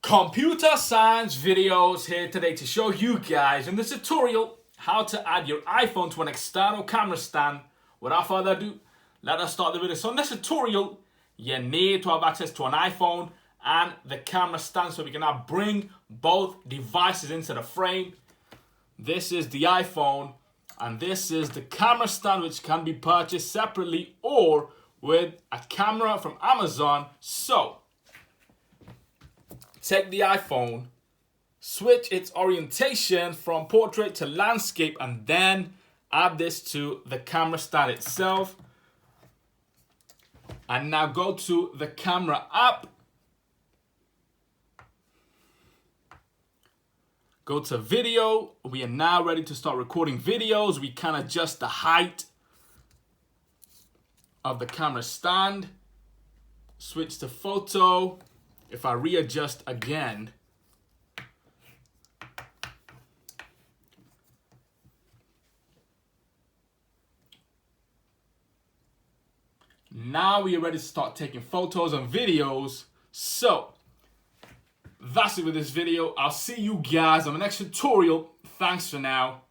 Computer science videos here today to show you guys in this tutorial how to add your iPhone to an external camera stand. Without further ado, let us start the video. So in this tutorial, you need to have access to an iPhone and the camera stand so we can now bring both devices into the frame. This is the iPhone and this is the camera stand, which can be purchased separately or with a camera from Amazon. So take the iPhone, switch its orientation from portrait to landscape, and then add this to the camera stand itself. And now go to the camera app. Go to video. We are now ready to start recording videos. We can adjust the height of the camera stand. Switch to photo. If I readjust again, now we are ready to start taking photos and videos. So that's it with this video. I'll see you guys on the next tutorial. Thanks for now.